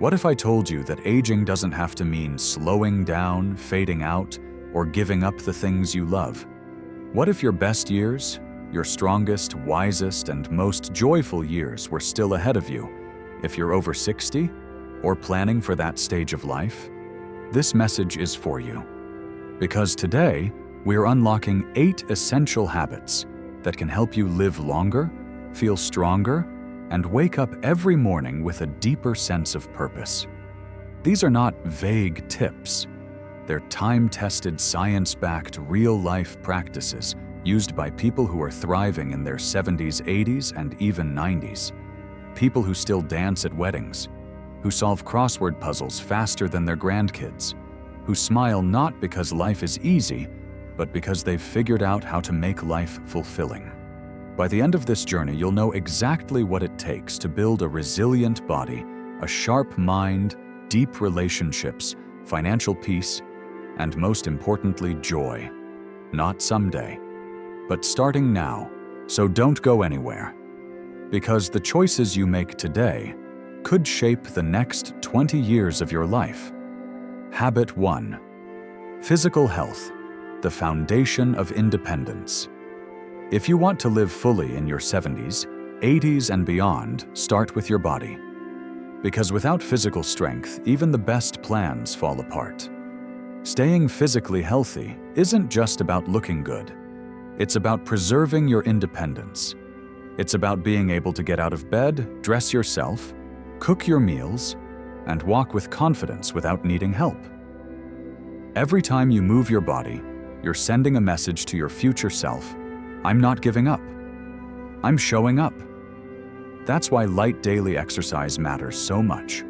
What if I told you that aging doesn't have to mean slowing down, fading out, or giving up the things you love? What if your best years, your strongest, wisest, and most joyful years were still ahead of you, if you're over 60 or planning for that stage of life? This message is for you. Because today, we're unlocking 8 essential habits that can help you live longer, feel stronger, and wake up every morning with a deeper sense of purpose. These are not vague tips. They're time-tested, science-backed, real-life practices used by people who are thriving in their 70s, 80s, and even 90s. People who still dance at weddings, who solve crossword puzzles faster than their grandkids, who smile not because life is easy, but because they've figured out how to make life fulfilling. By the end of this journey, you'll know exactly what it takes to build a resilient body, a sharp mind, deep relationships, financial peace, and most importantly, joy. Not someday, but starting now. So don't go anywhere. Because the choices you make today could shape the next 20 years of your life. Habit 1. Physical health, the foundation of independence. If you want to live fully in your 70s, 80s, and beyond, start with your body. Because without physical strength, even the best plans fall apart. Staying physically healthy isn't just about looking good. It's about preserving your independence. It's about being able to get out of bed, dress yourself, cook your meals, and walk with confidence without needing help. Every time you move your body, you're sending a message to your future self: I'm not giving up. I'm showing up. That's why light daily exercise matters so much.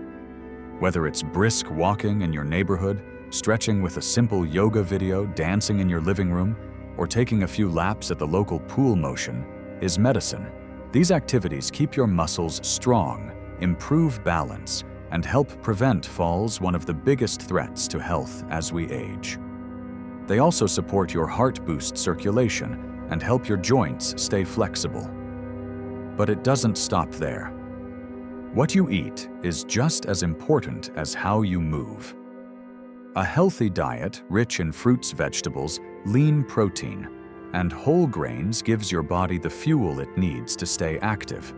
Whether it's brisk walking in your neighborhood, stretching with a simple yoga video, dancing in your living room, or taking a few laps at the local pool, motion is medicine. These activities keep your muscles strong, improve balance, and help prevent falls, one of the biggest threats to health as we age. They also support your heart, boost circulation, and help your joints stay flexible. But it doesn't stop there. What you eat is just as important as how you move. A healthy diet, rich in fruits, vegetables, lean protein, and whole grains gives your body the fuel it needs to stay active.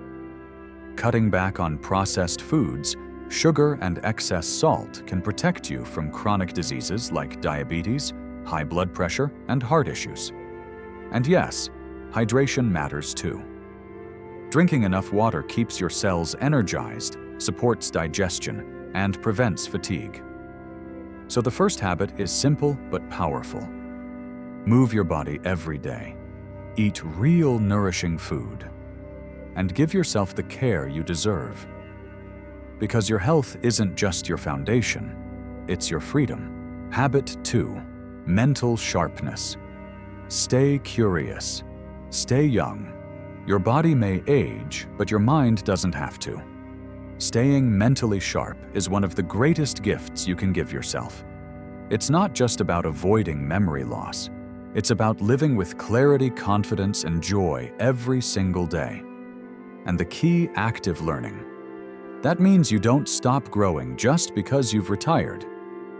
Cutting back on processed foods, sugar, and excess salt can protect you from chronic diseases like diabetes, high blood pressure, and heart issues. And yes, hydration matters too. Drinking enough water keeps your cells energized, supports digestion, and prevents fatigue. So the first habit is simple but powerful. Move your body every day. Eat real nourishing food. And give yourself the care you deserve. Because your health isn't just your foundation, it's your freedom. Habit 2. Mental sharpness. Stay curious. Stay young. Your body may age, but your mind doesn't have to. Staying mentally sharp is one of the greatest gifts you can give yourself. It's not just about avoiding memory loss. It's about living with clarity, confidence, and joy every single day. And the key, active learning. That means you don't stop growing just because you've retired.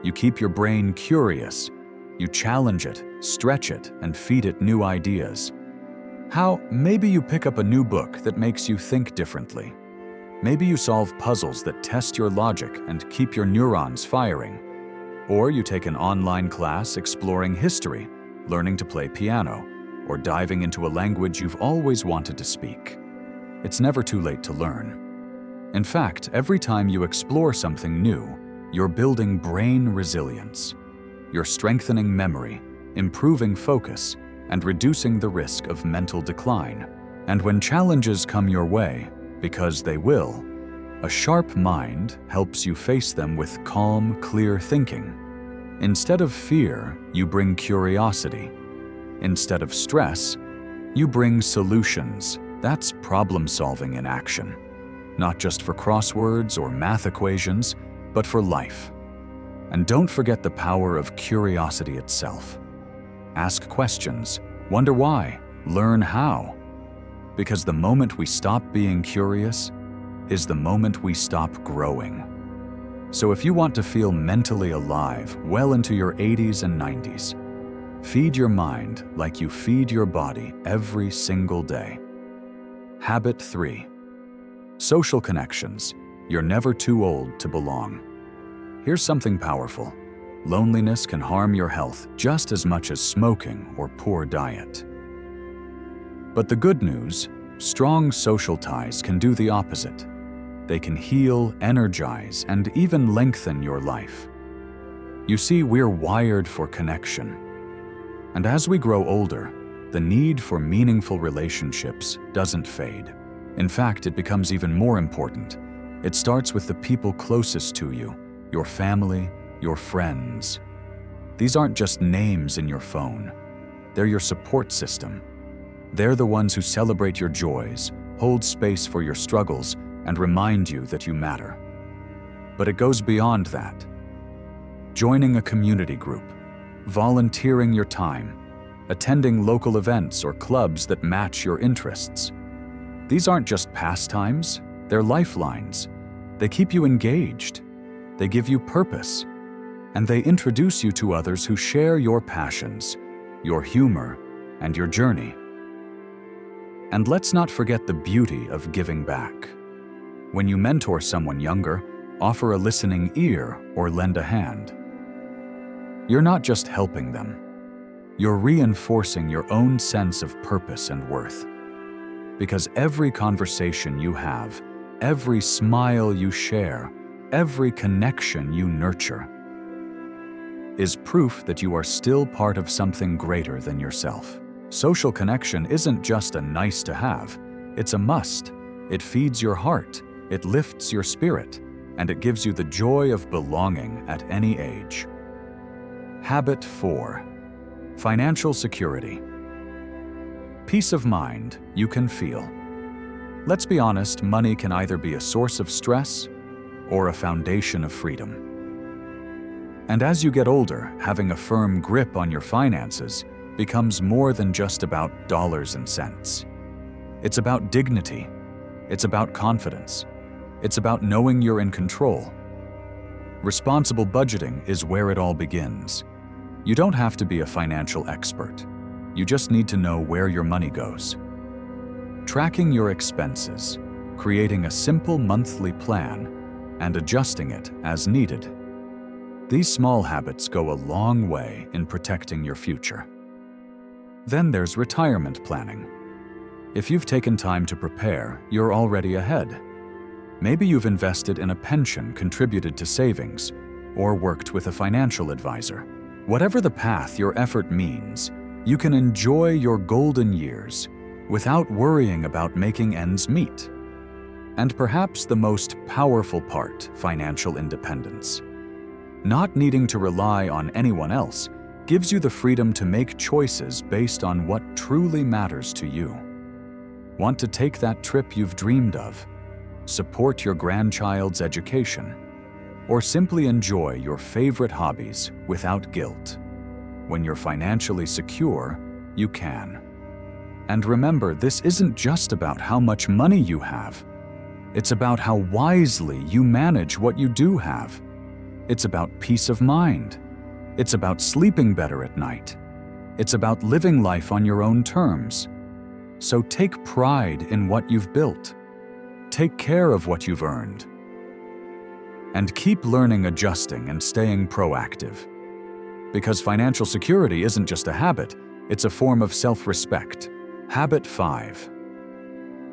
You keep your brain curious. You challenge it, stretch it, and feed it new ideas. How? Maybe you pick up a new book that makes you think differently. Maybe you solve puzzles that test your logic and keep your neurons firing. Or you take an online class exploring history, learning to play piano, or diving into a language you've always wanted to speak. It's never too late to learn. In fact, every time you explore something new, you're building brain resilience. You're strengthening memory, improving focus, and reducing the risk of mental decline. And when challenges come your way, because they will, a sharp mind helps you face them with calm, clear thinking. Instead of fear, you bring curiosity. Instead of stress, you bring solutions. That's problem solving in action. Not just for crosswords or math equations, but for life. And don't forget the power of curiosity itself. Ask questions, wonder why, learn how. Because the moment we stop being curious is the moment we stop growing. So if you want to feel mentally alive well into your 80s and 90s, feed your mind like you feed your body every single day. Habit 3. Social connections. You're never too old to belong. Here's something powerful. Loneliness can harm your health just as much as smoking or poor diet. But the good news, strong social ties can do the opposite. They can heal, energize, and even lengthen your life. You see, we're wired for connection. And as we grow older, the need for meaningful relationships doesn't fade. In fact, it becomes even more important. It starts with the people closest to you, your family, your friends. These aren't just names in your phone. They're your support system. They're the ones who celebrate your joys, hold space for your struggles, and remind you that you matter. But it goes beyond that. Joining a community group, volunteering your time, attending local events or clubs that match your interests. These aren't just pastimes, they're lifelines. They keep you engaged, they give you purpose, and they introduce you to others who share your passions, your humor, and your journey. And let's not forget the beauty of giving back. When you mentor someone younger, offer a listening ear or lend a hand. You're not just helping them. You're reinforcing your own sense of purpose and worth. Because every conversation you have, every smile you share, every connection you nurture, is proof that you are still part of something greater than yourself. Social connection isn't just a nice to have, it's a must. It feeds your heart, it lifts your spirit, and it gives you the joy of belonging at any age. Habit 4. Financial security. Peace of mind you can feel. Let's be honest, money can either be a source of stress or a foundation of freedom. And as you get older, having a firm grip on your finances becomes more than just about dollars and cents. It's about dignity. It's about confidence. It's about knowing you're in control. Responsible budgeting is where it all begins. You don't have to be a financial expert. You just need to know where your money goes. Tracking your expenses, creating a simple monthly plan, and adjusting it as needed. These small habits go a long way in protecting your future. Then there's retirement planning. If you've taken time to prepare, you're already ahead. Maybe you've invested in a pension, contributed to savings, or worked with a financial advisor. Whatever the path your effort means, you can enjoy your golden years without worrying about making ends meet. And perhaps the most powerful part, financial independence. Not needing to rely on anyone else gives you the freedom to make choices based on what truly matters to you. Want to take that trip you've dreamed of? Support your grandchild's education? Or simply enjoy your favorite hobbies without guilt? When you're financially secure, you can. And remember, this isn't just about how much money you have. It's about how wisely you manage what you do have. It's about peace of mind. It's about sleeping better at night. It's about living life on your own terms. So take pride in what you've built. Take care of what you've earned. And keep learning, adjusting, and staying proactive. Because financial security isn't just a habit, it's a form of self-respect. Habit 5.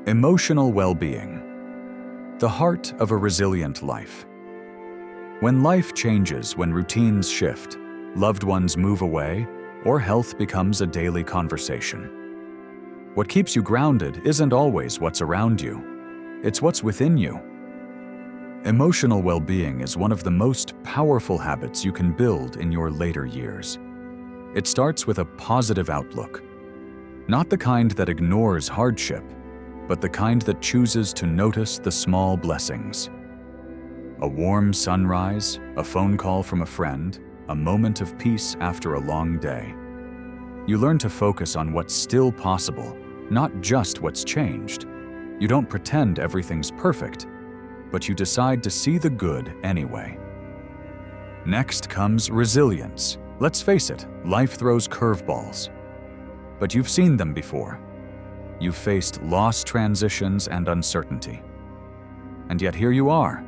Emotional well-being. The heart of a resilient life. When life changes, when routines shift, loved ones move away, or health becomes a daily conversation, what keeps you grounded isn't always what's around you. It's what's within you. Emotional well-being is one of the most powerful habits you can build in your later years. It starts with a positive outlook. Not the kind that ignores hardship, but the kind that chooses to notice the small blessings. A warm sunrise, a phone call from a friend, a moment of peace after a long day. You learn to focus on what's still possible, not just what's changed. You don't pretend everything's perfect, but you decide to see the good anyway. Next comes resilience. Let's face it, life throws curveballs. But you've seen them before. You've faced loss, transitions, and uncertainty. And yet here you are.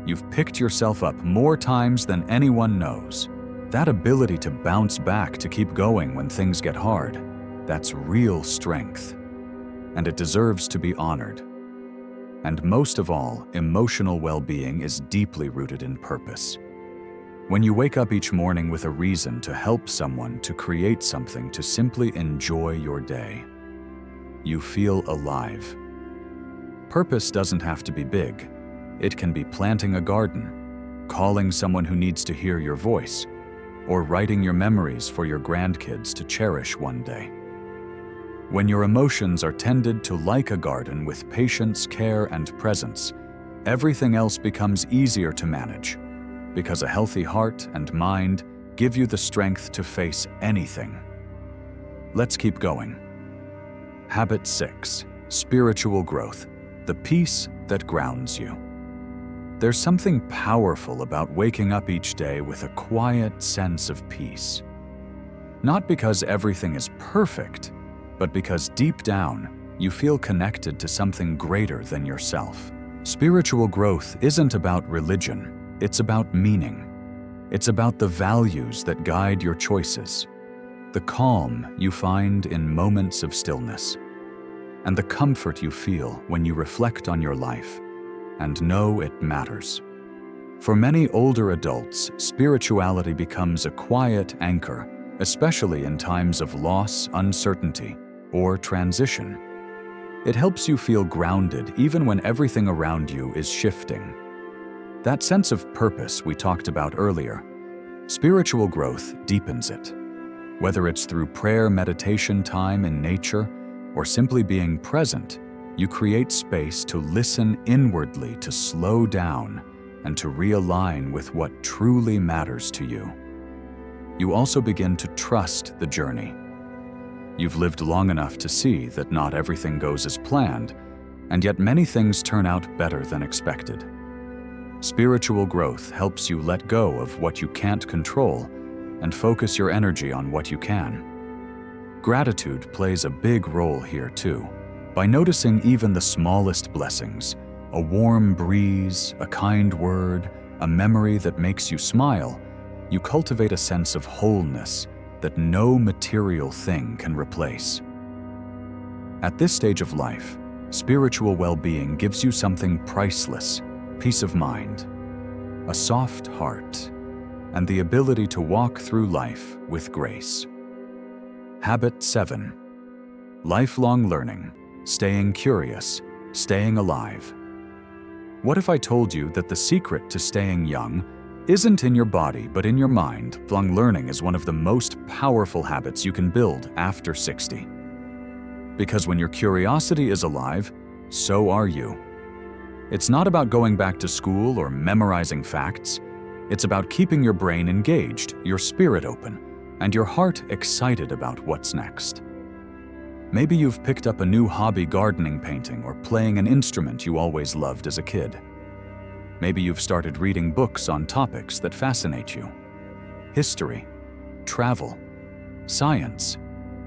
You've picked yourself up more times than anyone knows. That ability to bounce back, to keep going when things get hard, that's real strength. And it deserves to be honored. And most of all, emotional well-being is deeply rooted in purpose. When you wake up each morning with a reason to help someone, to create something, to simply enjoy your day, you feel alive. Purpose doesn't have to be big. It can be planting a garden, calling someone who needs to hear your voice, or writing your memories for your grandkids to cherish one day. When your emotions are tended to like a garden with patience, care, and presence, everything else becomes easier to manage, because a healthy heart and mind give you the strength to face anything. Let's keep going. Habit 6. Spiritual growth. The peace that grounds you. There's something powerful about waking up each day with a quiet sense of peace. Not because everything is perfect, but because deep down, you feel connected to something greater than yourself. Spiritual growth isn't about religion, it's about meaning. It's about the values that guide your choices, the calm you find in moments of stillness, and the comfort you feel when you reflect on your life and know it matters. For many older adults, spirituality becomes a quiet anchor, especially in times of loss, uncertainty, or transition. It helps you feel grounded even when everything around you is shifting. That sense of purpose we talked about earlier, spiritual growth deepens it. Whether it's through prayer, meditation time in nature, or simply being present, you create space to listen inwardly, to slow down, and to realign with what truly matters to you. You also begin to trust the journey. You've lived long enough to see that not everything goes as planned, and yet many things turn out better than expected. Spiritual growth helps you let go of what you can't control and focus your energy on what you can. Gratitude plays a big role here too. By noticing even the smallest blessings, a warm breeze, a kind word, a memory that makes you smile, you cultivate a sense of wholeness that no material thing can replace. At this stage of life, spiritual well-being gives you something priceless: peace of mind, a soft heart, and the ability to walk through life with grace. Habit 7. Lifelong learning, staying curious, staying alive. What if I told you that the secret to staying young isn't in your body, but in your mind? Lifelong learning is one of the most powerful habits you can build after 60. Because when your curiosity is alive, so are you. It's not about going back to school or memorizing facts. It's about keeping your brain engaged, your spirit open, and your heart excited about what's next. Maybe you've picked up a new hobby, gardening, painting, or playing an instrument you always loved as a kid. Maybe you've started reading books on topics that fascinate you: history, travel, science,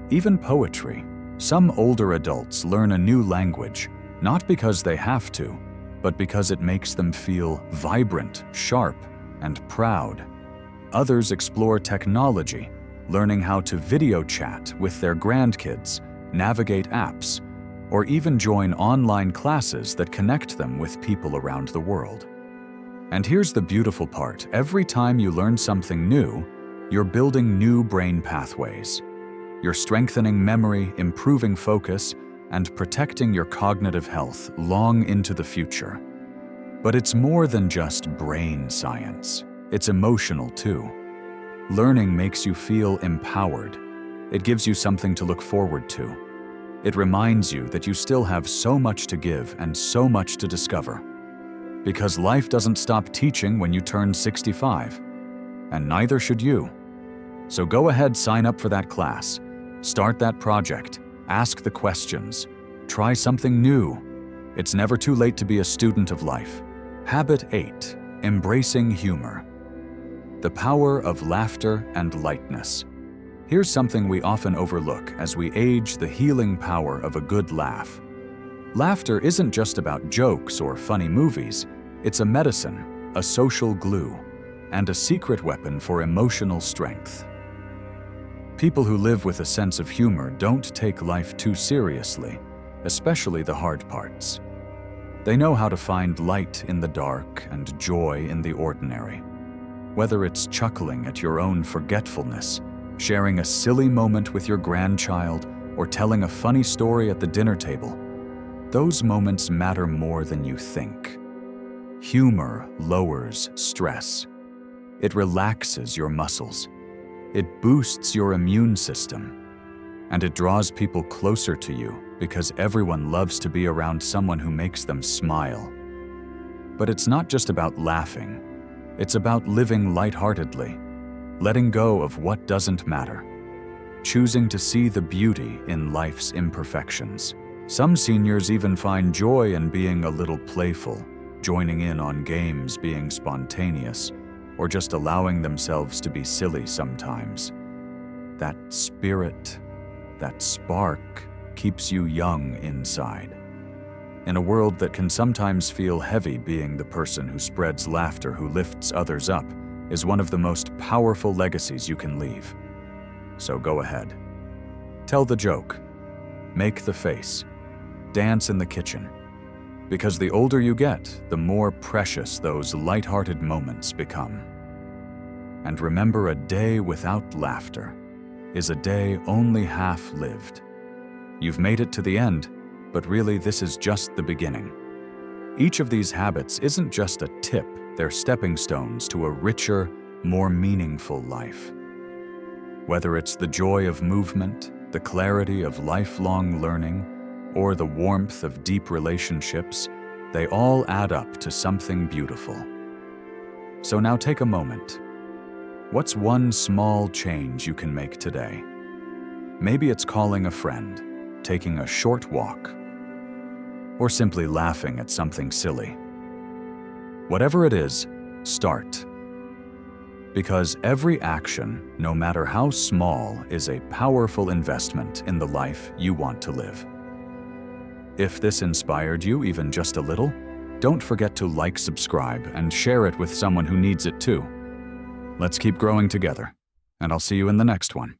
even poetry. Some older adults learn a new language, not because they have to, but because it makes them feel vibrant, sharp, and proud. Others explore technology, learning how to video chat with their grandkids, navigate apps, or even join online classes that connect them with people around the world. And here's the beautiful part: every time you learn something new, you're building new brain pathways. You're strengthening memory, improving focus, and protecting your cognitive health long into the future. But it's more than just brain science. It's emotional too. Learning makes you feel empowered. It gives you something to look forward to. It reminds you that you still have so much to give and so much to discover. Because life doesn't stop teaching when you turn 65, and neither should you. So go ahead, sign up for that class, start that project, ask the questions, try something new. It's never too late to be a student of life. Habit 8. Embracing humor. The power of laughter and lightness. Here's something we often overlook as we age: the healing power of a good laugh. Laughter isn't just about jokes or funny movies. It's a medicine, a social glue, and a secret weapon for emotional strength. People who live with a sense of humor don't take life too seriously, especially the hard parts. They know how to find light in the dark and joy in the ordinary. Whether it's chuckling at your own forgetfulness, sharing a silly moment with your grandchild, or telling a funny story at the dinner table, those moments matter more than you think. Humor lowers stress. It relaxes your muscles. It boosts your immune system. And it draws people closer to you because everyone loves to be around someone who makes them smile. But it's not just about laughing. It's about living lightheartedly, letting go of what doesn't matter, choosing to see the beauty in life's imperfections. Some seniors even find joy in being a little playful, joining in on games, being spontaneous, or just allowing themselves to be silly sometimes. That spirit, that spark, keeps you young inside. In a world that can sometimes feel heavy, being the person who spreads laughter, who lifts others up, is one of the most powerful legacies you can leave. So go ahead. Tell the joke. Make the face. Dance in the kitchen. Because the older you get, the more precious those lighthearted moments become. And remember, a day without laughter is a day only half lived. You've made it to the end, but really this is just the beginning. Each of these habits isn't just a tip, they're stepping stones to a richer, more meaningful life. Whether it's the joy of movement, the clarity of lifelong learning, or the warmth of deep relationships, they all add up to something beautiful. So now take a moment. What's one small change you can make today? Maybe it's calling a friend, taking a short walk, or simply laughing at something silly. Whatever it is, start. Because every action, no matter how small, is a powerful investment in the life you want to live. If this inspired you even just a little, don't forget to like, subscribe, and share it with someone who needs it too. Let's keep growing together, and I'll see you in the next one.